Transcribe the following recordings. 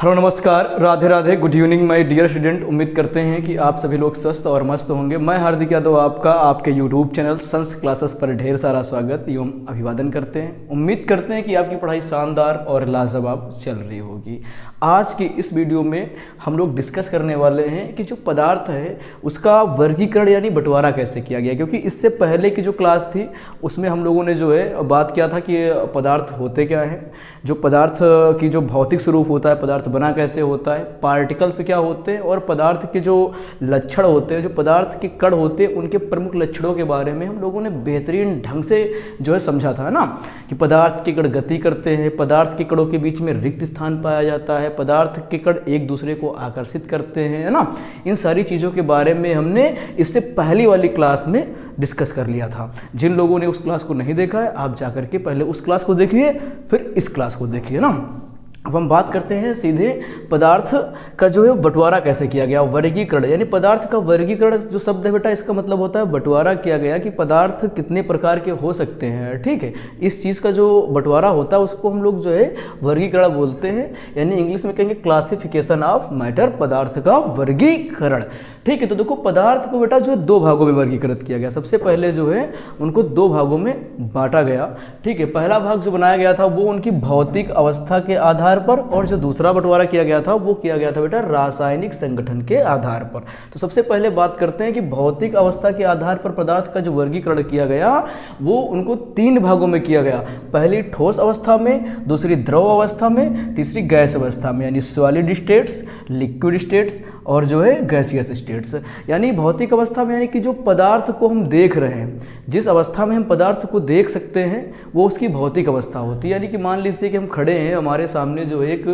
Hello नमस्कार, Radhe Radhe, good evening my dear student. उम्मीद करते हैं कि आप सभी लोग स्वस्थ और मस्त होंगे। मैं हार्दिक यादव आपका आपके यूट्यूब चैनल संस क्लासेस पर ढेर सारा स्वागत एवं अभिवादन करते हैं। उम्मीद करते हैं कि आपकी पढ़ाई शानदार और लाजवाब चल रही होगी। आज की इस वीडियो में हम लोग डिस्कस करने वाले हैं कि जो पदार्थ है उसका वर्गीकरण यानी बंटवारा कैसे किया गया, क्योंकि इससे पहले की जो क्लास थी उसमें हम लोगों ने जो है बात किया था कि पदार्थ होते क्या हैं, जो पदार्थ की जो भौतिक स्वरूप होता है, पदार्थ बना कैसे होता है, पार्टिकल्स क्या होते हैं और पदार्थ के जो लक्षण होते हैं, जो पदार्थ के कण होते हैं, उनके प्रमुख लक्षणों के बारे में हम लोगों ने बेहतरीन ढंग से जो है समझा था ना, कि पदार्थ के कण गति करते हैं, पदार्थ के कणों के बीच में रिक्त स्थान पाया जाता है, पदार्थ के कण एक दूसरे को आकर्षित करते हैं, है ना। इन सारी चीज़ों के बारे में हमने इससे पहली वाली क्लास में डिस्कस कर लिया था। जिन लोगों ने उस क्लास को नहीं देखा है, आप जाकर के पहले उस क्लास को देखिए, फिर इस क्लास को देखिए ना। अब हम बात करते हैं सीधे पदार्थ का जो है बंटवारा कैसे किया गया, वर्गीकरण यानी पदार्थ का वर्गीकरण जो शब्द है बेटा, इसका मतलब होता है बंटवारा किया गया कि पदार्थ कितने प्रकार के हो सकते हैं। ठीक है, इस चीज़ का जो बंटवारा होता है उसको हम लोग जो है वर्गीकरण बोलते हैं, यानी इंग्लिश में कहेंगे क्लासिफिकेशन ऑफ मैटर, पदार्थ का वर्गीकरण। ठीक है, तो देखो पदार्थ को बेटा जो है दो भागों में वर्गीकृत किया गया। सबसे पहले जो है उनको दो भागों में बांटा गया। ठीक है, पहला भाग जो बनाया गया था वो उनकी भौतिक अवस्था के आधार पर, और जो दूसरा बंटवारा किया गया था वो किया गया था बेटा रासायनिक संगठन के आधार पर। तो सबसे पहले बात करते हैं कि भौतिक अवस्था के आधार पर पदार्थ का जो वर्गीकरण किया गया वो उनको तीन भागों में किया गया। पहली ठोस अवस्था में, दूसरी द्रव अवस्था में, तीसरी गैस अवस्था में, यानी सॉलिड स्टेट्स, लिक्विड स्टेट्स और जो है गैसियस स्टेट्स। यानी भौतिक अवस्था में यानी कि जो पदार्थ को हम देख रहे हैं, जिस अवस्था में हम पदार्थ को देख सकते हैं वो उसकी भौतिक अवस्था होती है। यानी कि मान लीजिए कि हम खड़े हैं, हमारे सामने जो एक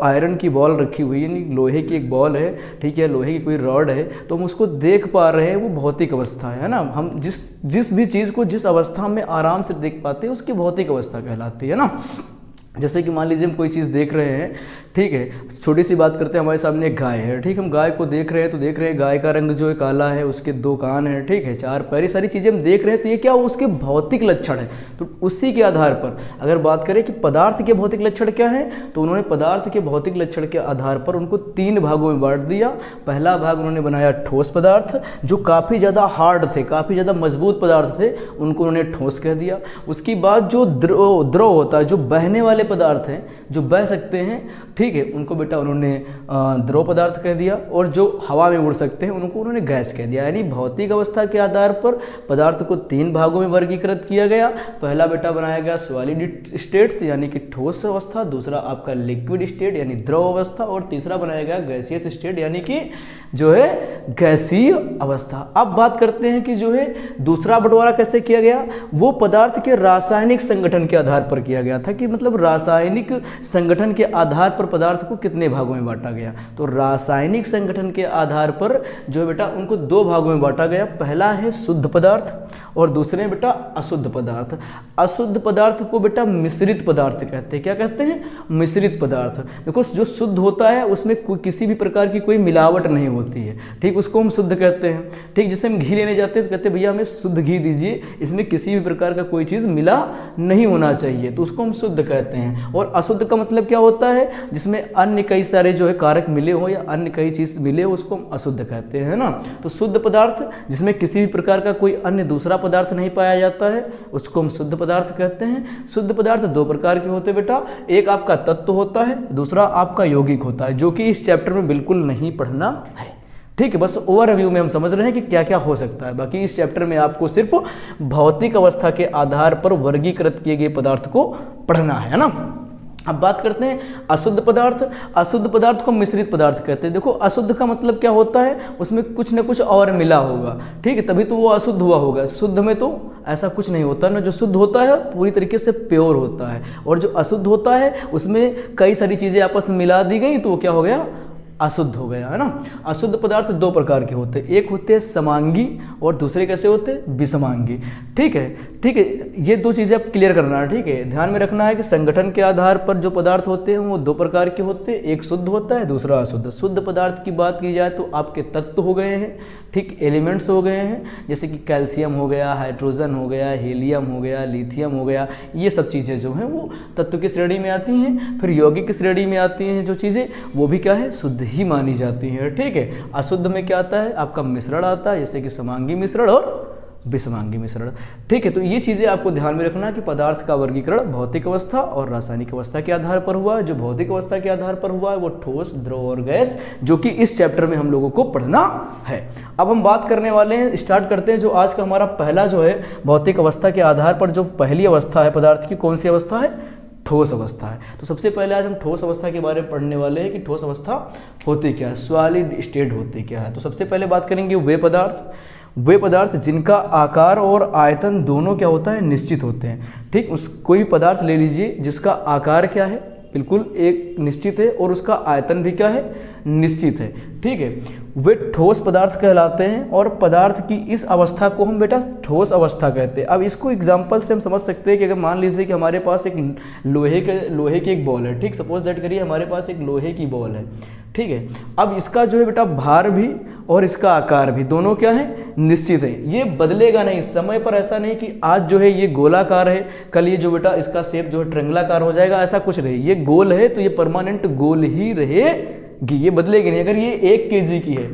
आयरन की बॉल रखी हुई है, यानी लोहे की एक बॉल है, ठीक है, लोहे की कोई रॉड है, तो हम उसको देख पा रहे हैं, वो भौतिक अवस्था है ना। हम जिस भी चीज़ को जिस अवस्था में आराम से देख पाते हैं उसकी भौतिक अवस्था कहलाती है ना। जैसे कि मान लीजिए हम कोई चीज़ देख रहे हैं, ठीक है, छोटी सी बात करते हैं, हमारे सामने एक गाय है, ठीक, हम गाय को देख रहे हैं तो देख रहे हैं गाय का रंग जो है काला है, उसके दो कान हैं, ठीक है, चार पैर, सारी चीज़ें हम देख रहे हैं, तो ये क्या उसके भौतिक लक्षण है। तो उसी के आधार पर अगर बात करें कि पदार्थ के भौतिक लक्षण क्या है, तो उन्होंने पदार्थ के भौतिक लक्षण के आधार पर उनको तीन भागों में बांट दिया। पहला भाग उन्होंने बनाया ठोस पदार्थ, जो काफ़ी ज़्यादा हार्ड थे, काफ़ी ज़्यादा मजबूत पदार्थ थे, उनको उन्होंने ठोस कह दिया। उसके बाद जो द्रव होता है, जो बहने वाले पदार्थ हैं, जो बह सकते हैं, ठीक है, उनको बेटा उन्होंने द्रव पदार्थ कह दिया, और जो हवा में उड़ सकते हैं उनको उन्होंने गैस कह दिया। यानी भौतिक अवस्था के आधार पर पदार्थ को तीन भागों में वर्गीकृत किया गया। पहला बेटा बनाया गया सॉलिड स्टेट्स यानी कि ठोस अवस्था, दूसरा आपका लिक्विड स्टेट यानी द्रव अवस्था, और तीसरा बनाया गया गैसियस स्टेट यानी कि जो है गैसीय अवस्था। अब बात करते हैं कि जो है दूसरा बंटवारा कैसे किया गया, वो पदार्थ के रासायनिक संगठन के आधार पर किया गया था, कि मतलब रासायनिक संगठन के आधार पर पदार्थ को कितने भागों में बांटा गया। तो रासायनिक संगठन के आधार पर जो है बेटा उनको दो भागों में बांटा गया। पहला है शुद्ध पदार्थ और दूसरे है बेटा अशुद्ध पदार्थ। अशुद्ध पदार्थ को बेटा मिश्रित पदार्थ कहते हैं। क्या कहते हैं? मिश्रित पदार्थ। देखो जो शुद्ध होता है उसमें किसी भी प्रकार की कोई मिलावट नहीं होती है, ठीक, उसको हम शुद्ध कहते हैं। ठीक, जैसे हम घी लेने जाते हैं तो कहते हैं भैया हमें शुद्ध घी दीजिए, इसमें किसी भी प्रकार का कोई चीज़ मिला नहीं होना चाहिए, तो उसको हम शुद्ध कहते हैं। और अशुद्ध का मतलब क्या होता है? जिसमें अन्य कई सारे जो है कारक मिले हो या अन्य कई चीज़ मिले हो, उसको हम अशुद्ध कहते हैं ना। तो शुद्ध पदार्थ जिसमें किसी भी प्रकार का कोई अन्य दूसरा पदार्थ नहीं पाया जाता है, उसको हम शुद्ध पदार्थ कहते हैं। शुद्ध पदार्थ दो प्रकार के होते हैं बेटा, एक आपका तत्व होता है, दूसरा आपका यौगिक होता है, जो कि इस चैप्टर में बिल्कुल नहीं पढ़ना है। ठीक है, बस ओवरव्यू में हम समझ रहे हैं कि क्या क्या हो सकता है। बाकी इस चैप्टर में आपको सिर्फ भौतिक अवस्था के आधार पर वर्गीकृत किए गए पदार्थ को पढ़ना है ना। अब बात करते हैं अशुद्ध पदार्थ। अशुद्ध पदार्थ को मिश्रित पदार्थ कहते हैं। देखो अशुद्ध का मतलब क्या होता है, उसमें कुछ न कुछ और मिला होगा, ठीक है, तभी तो वो अशुद्ध हुआ होगा। शुद्ध में तो ऐसा कुछ नहीं होता ना, जो शुद्ध होता है पूरी तरीके से प्योर होता है, और जो अशुद्ध होता है उसमें कई सारी चीज़ें आपस में मिला दी गई तो वो क्या हो गया, अशुद्ध हो गया, है ना। अशुद्ध पदार्थ दो प्रकार के होते हैं, एक होते हैं समांगी और दूसरे कैसे होते हैं, विषमांगी। ठीक है, ठीक है, ये दो चीज़ें आप क्लियर करना है। ठीक है, ध्यान में रखना है कि संगठन के आधार पर जो पदार्थ होते हैं वो दो प्रकार के होते हैं, एक शुद्ध होता है, दूसरा अशुद्ध। शुद्ध पदार्थ की बात की जाए तो आपके तत्व हो गए हैं, ठीक, एलिमेंट्स हो गए हैं, जैसे कि कैल्शियम हो गया, हाइड्रोजन हो गया, हीलियम हो गया, लिथियम हो गया, ये सब चीज़ें जो हैं वो तत्व की श्रेणी में आती हैं। फिर यौगिक की श्रेणी में आती हैं जो चीज़ें, वो भी क्या है, शुद्ध ही मानी जाती हैं। ठीक है, अशुद्ध में क्या आता है, आपका मिश्रण आता है, जैसे कि समांगी मिश्रण और विषमांगी मिश्रण। ठीक है, तो ये चीज़ें आपको ध्यान में रखना कि पदार्थ का वर्गीकरण भौतिक अवस्था और रासायनिक अवस्था के आधार पर हुआ है। जो भौतिक अवस्था के आधार पर हुआ है वो ठोस, द्रव और गैस, जो कि इस चैप्टर में हम लोगों को पढ़ना है। अब हम बात करने वाले हैं, स्टार्ट करते हैं जो आज का हमारा पहला जो है भौतिक अवस्था के आधार पर जो पहली अवस्था है पदार्थ की, कौन सी अवस्था है, ठोस अवस्था है। तो सबसे पहले आज हम ठोस अवस्था के बारे में पढ़ने वाले हैं कि ठोस अवस्था होती क्या है, सॉलिड स्टेट होती क्या है। तो सबसे पहले बात करेंगे वे पदार्थ जिनका आकार और आयतन दोनों क्या होता है, निश्चित होते हैं। ठीक, उस कोई पदार्थ ले लीजिए जिसका आकार क्या है, बिल्कुल एक निश्चित है, और उसका आयतन भी क्या है, निश्चित है। ठीक है, वे ठोस पदार्थ कहलाते हैं और पदार्थ की इस अवस्था को हम बेटा ठोस अवस्था कहते हैं। अब इसको एग्जांपल से हम समझ सकते हैं कि अगर मान लीजिए कि हमारे पास एक लोहे की एक बॉल है, ठीक, सपोज दैट करिए हमारे पास एक लोहे की बॉल है। ठीक है, अब इसका जो है बेटा भार भी और इसका आकार भी दोनों क्या है, निश्चित है, ये बदलेगा नहीं समय पर। ऐसा नहीं कि आज जो है ये गोलाकार है, कल ये जो बेटा इसका शेप जो है ट्रेंगलाकार हो जाएगा, ऐसा कुछ नहीं। ये गोल है तो ये परमानेंट गोल ही रहेगी, ये बदलेगी नहीं। अगर ये 1 kg की है,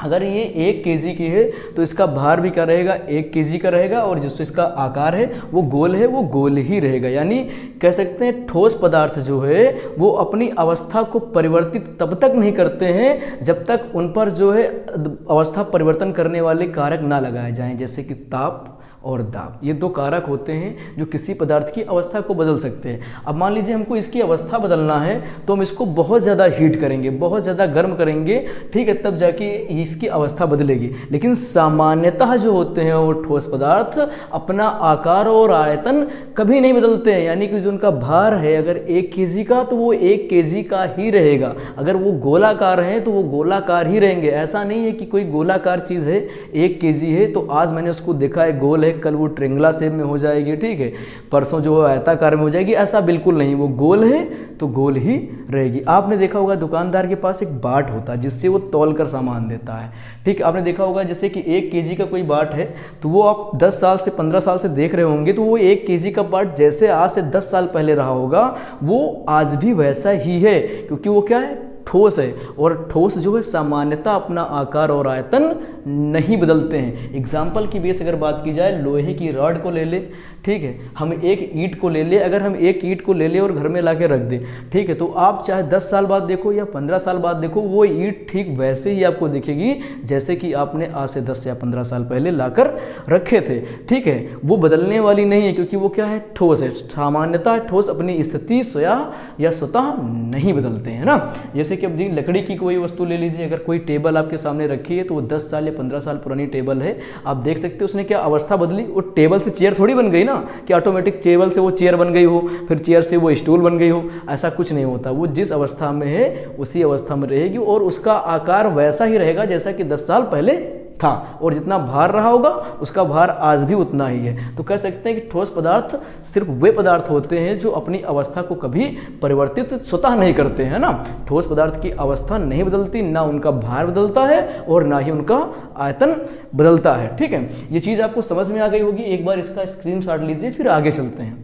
अगर ये 1 kg की है तो इसका भार भी क्या रहेगा, 1 kg का रहेगा, और जिससे इसका आकार है वो गोल है, वो गोल ही रहेगा। यानी कह सकते हैं ठोस पदार्थ जो है वो अपनी अवस्था को परिवर्तित तब तक नहीं करते हैं जब तक उन पर जो है अवस्था परिवर्तन करने वाले कारक ना लगाए जाएं, जैसे कि ताप और दाब। ये दो कारक होते हैं जो किसी पदार्थ की अवस्था को बदल सकते हैं। अब मान लीजिए हमको इसकी अवस्था बदलना है तो हम इसको बहुत ज़्यादा हीट करेंगे, बहुत ज़्यादा गर्म करेंगे, ठीक है, तब जाके इसकी अवस्था बदलेगी। लेकिन सामान्यतः जो होते हैं वो ठोस पदार्थ अपना आकार और आयतन कभी नहीं बदलते हैं। यानी कि जो उनका भार है अगर 1 kg का तो वो 1 kg का ही रहेगा, अगर वो गोलाकार हैं तो वो गोलाकार ही रहेंगे। ऐसा नहीं है कि कोई गोलाकार चीज़ है 1 kg है तो आज मैंने उसको देखा है गोल है, कल वो ट्रेंगुलर शेप में हो जाएगी, ठीक है, परसों जो है आयताकार में हो जाएगी, ऐसा बिल्कुल नहीं। वो गोल है तो गोल ही रहेगी। आपने देखा होगा दुकानदार के पास एक बाट होता है जिससे वो तौल कर सामान देता है, ठीक है। आपने देखा होगा जैसे कि 1 kg का कोई बाट है तो वो आप 10 साल से 15 साल से देख रहे होंगे, तो वो 1 kg का बाट जैसे आज से 10 साल पहले रहा होगा वो आज भी वैसा ही है, क्योंकि वो क्या है, ठोस है। और ठोस जो है सामान्यतः अपना आकार और आयतन नहीं बदलते हैं। एग्जाम्पल की बेस अगर बात की जाए, लोहे की रॉड को ले ले, ठीक है, हम एक ईंट को ले ले, अगर हम एक ईंट को ले ले और घर में ला के रख दें, ठीक है, तो आप चाहे 10 साल बाद देखो या 15 साल बाद देखो, वो ईंट ठीक वैसे ही आपको दिखेगी जैसे कि आपने आज से 10 या 15 साल पहले लाकर रखे थे, ठीक है। वो बदलने वाली नहीं है क्योंकि वो क्या है, ठोस है। सामान्यतः ठोस अपनी स्थिति स्वतः नहीं बदलते हैं ना। जैसे कि अब लकड़ी की कोई वस्तु ले लीजिए, अगर कोई टेबल आपके सामने रखी है तो वो 10 साल या 15 साल पुरानी टेबल है, आप देख सकते हैं उसने क्या अवस्था बदली। वो टेबल से चेयर थोड़ी बन गई ना कि ऑटोमेटिक टेबल से वो चेयर बन गई हो, फिर चेयर से वो स्टूल बन गई हो, ऐसा कुछ नहीं होता। वो जिस अवस्था में है उसी अवस्था में रहेगी और उसका आकार वैसा ही रहेगा जैसा कि 10 साल पहले था, और जितना भार रहा होगा उसका भार आज भी उतना ही है। तो कह सकते हैं कि ठोस पदार्थ सिर्फ वे पदार्थ होते हैं जो अपनी अवस्था को कभी परिवर्तित स्वतः नहीं करते हैं ना। ठोस पदार्थ की अवस्था नहीं बदलती, ना उनका भार बदलता है और ना ही उनका आयतन बदलता है, ठीक है। ये चीज़ आपको समझ में आ गई होगी। एक बार इसका स्क्रीनशॉट लीजिए, फिर आगे चलते हैं।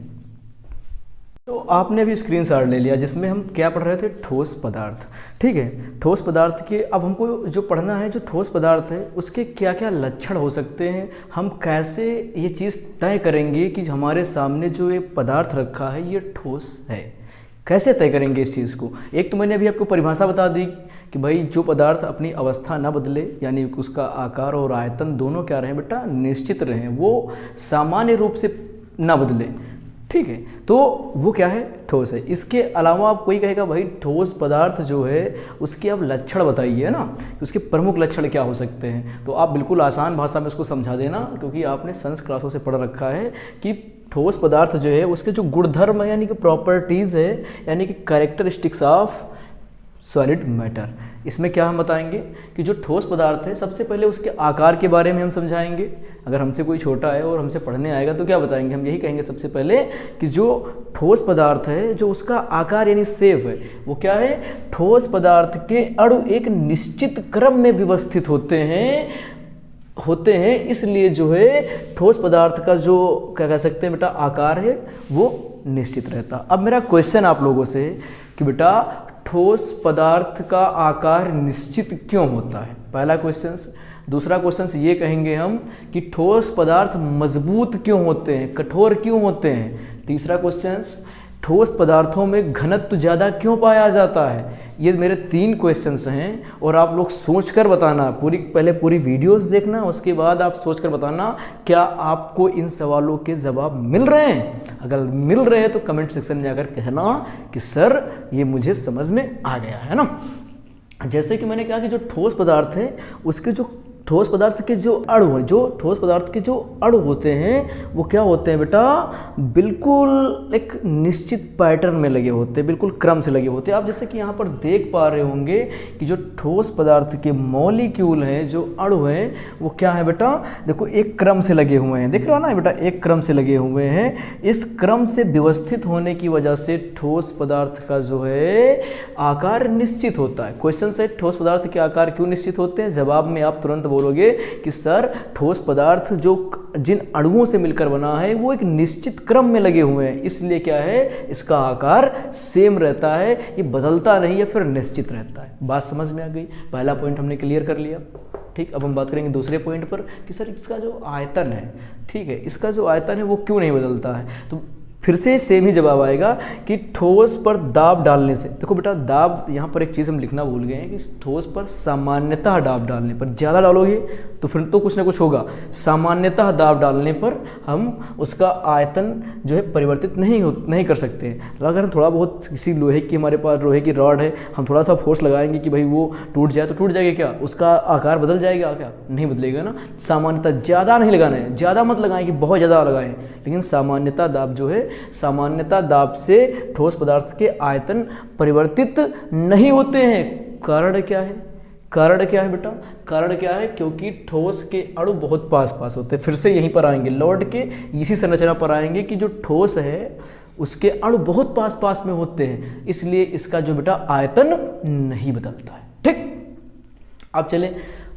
तो आपने भी स्क्रीनशॉट ले लिया जिसमें हम क्या पढ़ रहे थे, ठोस पदार्थ, ठीक है। ठोस पदार्थ के अब हमको जो पढ़ना है, जो ठोस पदार्थ है उसके क्या क्या लक्षण हो सकते हैं, हम कैसे ये चीज़ तय करेंगे कि हमारे सामने जो ये पदार्थ रखा है ये ठोस है, कैसे तय करेंगे इस चीज़ को। एक तो मैंने अभी आपको परिभाषा बता दी कि भाई जो पदार्थ अपनी अवस्था ना बदले, यानी उसका आकार और आयतन दोनों क्या रहें बेटा, निश्चित रहें, वो सामान्य रूप से ना बदले, ठीक है, तो वो क्या है, ठोस है। इसके अलावा आप कोई कहेगा भाई ठोस पदार्थ जो है उसके अब लक्षण बताइए ना, उसके प्रमुख लक्षण क्या हो सकते हैं। तो आप बिल्कुल आसान भाषा में उसको समझा देना, क्योंकि आपने साइंस क्लासों से पढ़ रखा है कि ठोस पदार्थ जो है उसके जो गुणधर्म है, यानी कि प्रॉपर्टीज़ है, यानी कि कैरेक्टरिस्टिक्स ऑफ सॉलिड मैटर। इसमें क्या हम बताएंगे कि जो ठोस पदार्थ है सबसे पहले उसके आकार के बारे में हम समझाएंगे। अगर हमसे कोई छोटा है और हमसे पढ़ने आएगा तो क्या बताएंगे, हम यही कहेंगे सबसे पहले कि जो ठोस पदार्थ है जो उसका आकार यानी शेप है वो क्या है, ठोस पदार्थ के अणु एक निश्चित क्रम में व्यवस्थित होते हैं, इसलिए जो है ठोस पदार्थ का जो क्या कह सकते हैं बेटा आकार है वो निश्चित रहता। अब मेरा क्वेश्चन आप लोगों से कि बेटा ठोस पदार्थ का आकार निश्चित क्यों होता है, पहला क्वेश्चन। दूसरा क्वेश्चन ये कहेंगे हम कि ठोस पदार्थ मजबूत क्यों होते हैं, कठोर क्यों होते हैं। तीसरा क्वेश्चन, ठोस पदार्थों में घनत्व ज़्यादा क्यों पाया जाता है। ये मेरे 3 क्वेश्चंस हैं और आप लोग सोचकर बताना, पहले पूरी वीडियोस देखना, उसके बाद आप सोचकर बताना क्या आपको इन सवालों के जवाब मिल रहे हैं। अगर मिल रहे हैं तो कमेंट सेक्शन में जाकर कहना कि सर ये मुझे समझ में आ गया है ना। जैसे कि मैंने कहा कि जो ठोस पदार्थ है उसके जो ठोस पदार्थ के जो अणु हैं, जो ठोस पदार्थ के जो अणु होते हैं वो क्या होते हैं बेटा, बिल्कुल एक निश्चित पैटर्न में लगे होते हैं, बिल्कुल क्रम से लगे होते हैं। आप जैसे कि यहाँ पर देख पा रहे होंगे कि जो ठोस पदार्थ के मॉलिक्यूल हैं, जो अणु हैं वो क्या है बेटा, देखो एक क्रम से लगे हुए हैं, देख रहे हो ना बेटा, एक क्रम से लगे हुए हैं। इस क्रम से व्यवस्थित होने की वजह से ठोस पदार्थ का जो है आकार निश्चित होता है। क्वेश्चन है ठोस पदार्थ के आकार क्यों निश्चित होते हैं, जवाब में आप तुरंत बोलोगे कि सर ठोस पदार्थ जो जिन अणुओं से मिलकर बना है वो एक निश्चित क्रम में लगे हुए हैं, इसलिए क्या है इसका आकार सेम रहता है, ये बदलता नहीं है, फिर निश्चित रहता है। बात समझ में आ गई। पहला पॉइंट हमने क्लियर कर लिया। ठीक, अब हम बात करेंगे दूसरे पॉइंट पर कि सर इसका जो आयतन है, ठीक है, इसका जो आयतन है वो क्यों नहीं बदलता है। तो फिर से सेम ही जवाब आएगा कि ठोस पर दाब डालने से, देखो बेटा दाब, यहाँ पर एक चीज़ हम लिखना भूल गए हैं कि ठोस पर सामान्यतः दाब डालने पर, ज़्यादा डालोगे तो फिर तो कुछ ना कुछ होगा, सामान्यतः दाब डालने पर हम उसका आयतन जो है परिवर्तित नहीं कर सकते हैं। अगर हम थोड़ा बहुत किसी लोहे की, हमारे पास लोहे की रॉड है, हम थोड़ा सा फोर्स लगाएंगे कि भाई वो टूट जाए तो टूट जाएगा क्या, उसका आकार बदल जाएगा क्या, नहीं बदलेगा ना। सामान्यतः ज़्यादा नहीं लगाना है, ज़्यादा मत लगाएं कि बहुत ज़्यादा लगाएं, लेकिन सामान्यतः दाब जो है, सामान्यतः दाब से ठोस पदार्थ के आयतन परिवर्तित नहीं होते हैं। कारण क्या है, कारण क्या है बेटा, कारण क्या है, क्योंकि ठोस के अणु बहुत पास पास होते हैं। फिर से यहीं पर आएंगे, लौट के इसी संरचना पर आएंगे कि जो ठोस है उसके अणु बहुत पास पास में होते हैं, इसलिए इसका जो बेटा आयतन नहीं बदलता है। ठीक, अब चले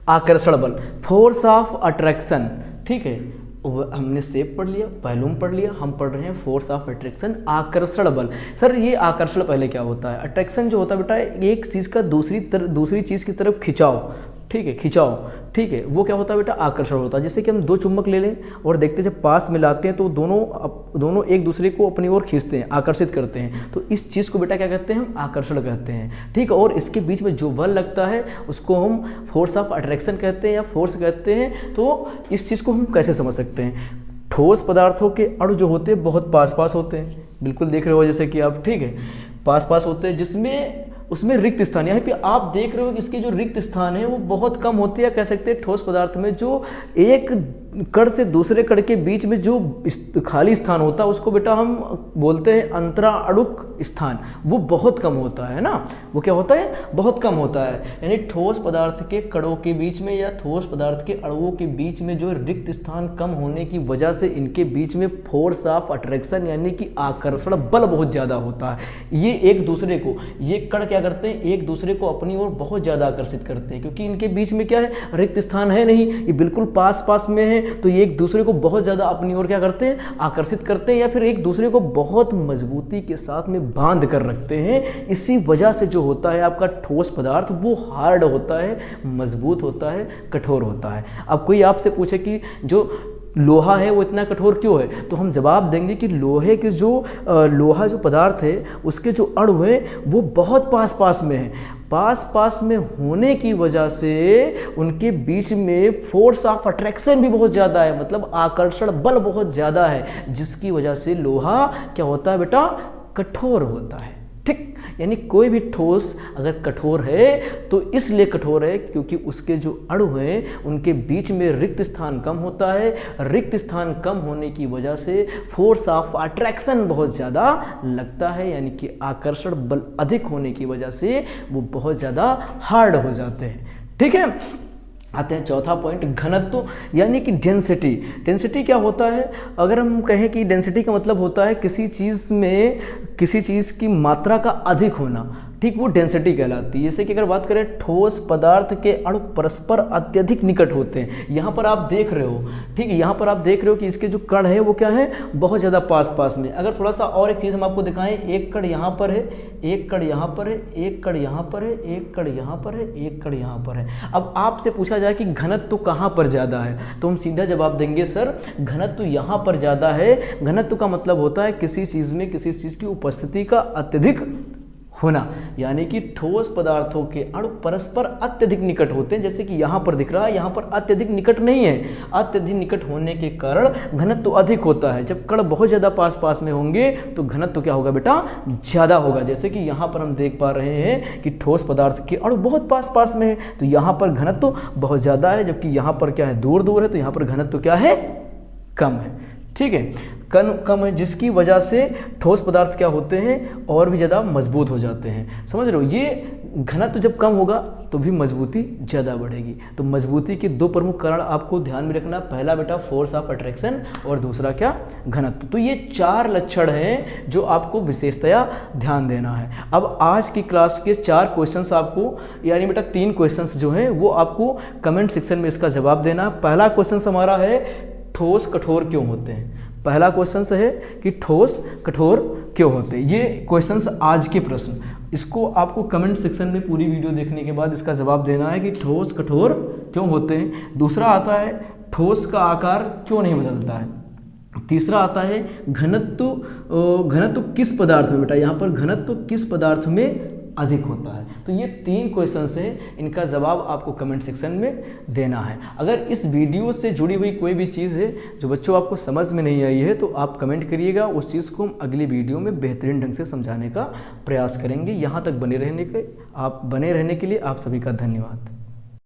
आकर्षण बल, फोर्स ऑफ अट्रैक्शन। ठीक है, हमने शेप पढ़ लिया, वॉल्यूम पढ़ लिया, हम पढ़ रहे हैं फोर्स ऑफ अट्रैक्शन, आकर्षण बल। सर ये आकर्षण पहले क्या होता है, अट्रैक्शन जो होता है बेटा एक चीज़ का दूसरी चीज़ की तरफ खिंचाव, ठीक है, खिंचाव, ठीक है, वो क्या होता है बेटा आकर्षण होता है। जैसे कि हम 2 चुंबक ले लें और देखते जब पास मिलाते हैं तो दोनों एक दूसरे को अपनी ओर खींचते हैं, आकर्षित करते हैं, तो इस चीज़ को बेटा क्या कहते हैं हम, आकर्षण कहते हैं। ठीक है, और इसके बीच में जो बल लगता है उसको हम फोर्स ऑफ अट्रैक्शन कहते हैं या फोर्स कहते हैं। तो इस चीज़ को हम कैसे समझ सकते हैं, ठोस पदार्थों के अणु जो होते हैं बहुत पास पास होते हैं, बिल्कुल देख रहे हो जैसे कि आप, ठीक है, पास पास होते हैं, जिसमें उसमें रिक्त स्थान, यहाँ पे आप देख रहे हो कि इसके जो रिक्त स्थान है वो बहुत कम होते हैं। कह सकते हैं ठोस पदार्थ में जो एक कण से दूसरे कण के बीच में जो खाली स्थान होता है उसको बेटा हम बोलते हैं अंतराणुक स्थान, वो बहुत कम होता है ना, वो क्या होता है, बहुत कम होता है। यानी ठोस पदार्थ के कणों के बीच में या ठोस पदार्थ के अणुओं के बीच में जो रिक्त स्थान कम होने की वजह से इनके बीच में फोर्स ऑफ अट्रैक्शन यानी कि आकर्षण बल बहुत ज़्यादा होता है। ये एक दूसरे को, ये कण क्या करते हैं, एक दूसरे को अपनी ओर बहुत ज़्यादा आकर्षित करते हैं, क्योंकि इनके बीच में क्या है, रिक्त स्थान है नहीं, ये बिल्कुल पास पास में है, तो ये एक दूसरे को बहुत ज़्यादा अपनी ओर क्या करते हैं, आकर्षित करते हैं, या फिर एक दूसरे को बहुत मजबूती के साथ में बांध कर रखते हैं। इसी वजह से जो होता है आपका ठोस पदार्थ वो हार्ड होता है, मजबूत होता है, कठोर होता है। अब कोई आपसे पूछे कि जो लोहा है वो इतना कठोर क्यों है, तो हम जवाब देंगे कि लोहे के जो लोहा जो पदार्थ है उसके जो अणु हैं वो बहुत पास पास में है, पास पास में होने की वजह से उनके बीच में फोर्स ऑफ अट्रैक्शन भी बहुत ज़्यादा है, मतलब आकर्षण बल बहुत ज़्यादा है, जिसकी वजह से लोहा क्या होता है बेटा, कठोर होता है। ठीक, यानी कोई भी ठोस अगर कठोर है तो इसलिए कठोर है क्योंकि उसके जो अणु हैं उनके बीच में रिक्त स्थान कम होता है। रिक्त स्थान कम होने की वजह से फोर्स ऑफ अट्रैक्शन बहुत ज़्यादा लगता है, यानी कि आकर्षण बल अधिक होने की वजह से वो बहुत ज़्यादा हार्ड हो जाते हैं। ठीक है, आते हैं चौथा पॉइंट, घनत्व यानी कि डेंसिटी। डेंसिटी क्या होता है? अगर हम कहें कि डेंसिटी का मतलब होता है किसी चीज़ में किसी चीज़ की मात्रा का अधिक होना, ठीक, वो डेंसिटी कहलाती है। जैसे कि अगर बात करें ठोस पदार्थ के अणु परस्पर अत्यधिक निकट होते हैं, यहाँ पर आप देख रहे हो, ठीक है, यहाँ पर आप देख रहे हो कि इसके जो कण है वो क्या है, बहुत ज़्यादा पास पास में। अगर थोड़ा सा और एक चीज़ हम आपको दिखाएं, एक कण यहाँ पर है, एक कण यहाँ पर है, एक कण यहाँ पर है, एक कण यहाँ पर है, एक कण यहाँ पर है। अब आपसे पूछा जाए कि घनत्व कहाँ पर ज़्यादा है, तो हम सीधा जवाब देंगे सर घनत्व यहाँ पर ज़्यादा है। घनत्व का मतलब होता है किसी चीज़ में किसी चीज़ की उपस्थिति का अत्यधिक होना, यानी कि ठोस पदार्थों के अणु परस्पर अत्यधिक निकट होते हैं। जैसे कि यहाँ पर दिख रहा है, यहाँ पर अत्यधिक निकट नहीं है, अत्यधिक निकट होने के कारण घनत्व अधिक होता है। जब कण बहुत ज़्यादा पास पास में होंगे तो घनत्व क्या होगा बेटा, ज़्यादा होगा। जैसे कि यहाँ पर हम देख पा रहे हैं कि ठोस पदार्थ के अणु बहुत पास पास में है तो यहाँ पर घनत्व बहुत ज़्यादा है, जबकि यहाँ पर क्या है, दूर दूर है, तो यहाँ पर घनत्व क्या है, कम है। ठीक है, कम है, जिसकी वजह से ठोस पदार्थ क्या होते हैं, और भी ज़्यादा मजबूत हो जाते हैं। समझ रहे हो, ये घनत्व जब कम होगा तो भी मजबूती ज़्यादा बढ़ेगी। तो मजबूती के दो प्रमुख कारण आपको ध्यान में रखना, पहला बेटा फोर्स ऑफ अट्रैक्शन और दूसरा क्या, घनत्व। तो ये 4 लक्षण हैं जो आपको विशेषतया ध्यान देना है। अब आज की क्लास के 4 क्वेश्चंस आपको, यानी बेटा 3 क्वेश्चंस जो हैं वो आपको कमेंट सेक्शन में इसका जवाब देना। पहला क्वेश्चन हमारा है ठोस कठोर क्यों होते हैं। पहला क्वेश्चन है कि ठोस कठोर क्यों होते हैं। ये क्वेश्चंस आज के प्रश्न, इसको आपको कमेंट सेक्शन में पूरी वीडियो देखने के बाद इसका जवाब देना है कि ठोस कठोर क्यों होते हैं। दूसरा आता है ठोस का आकार क्यों नहीं बदलता है। तीसरा आता है घनत्व किस पदार्थ में, बेटा यहाँ पर घनत्व किस पदार्थ में अधिक होता है। तो ये 3 क्वेश्चंस हैं, इनका जवाब आपको कमेंट सेक्शन में देना है। अगर इस वीडियो से जुड़ी हुई कोई भी चीज़ है जो बच्चों आपको समझ में नहीं आई है तो आप कमेंट करिएगा, उस चीज़ को हम अगली वीडियो में बेहतरीन ढंग से समझाने का प्रयास करेंगे। यहाँ तक बने रहने के लिए आप सभी का धन्यवाद।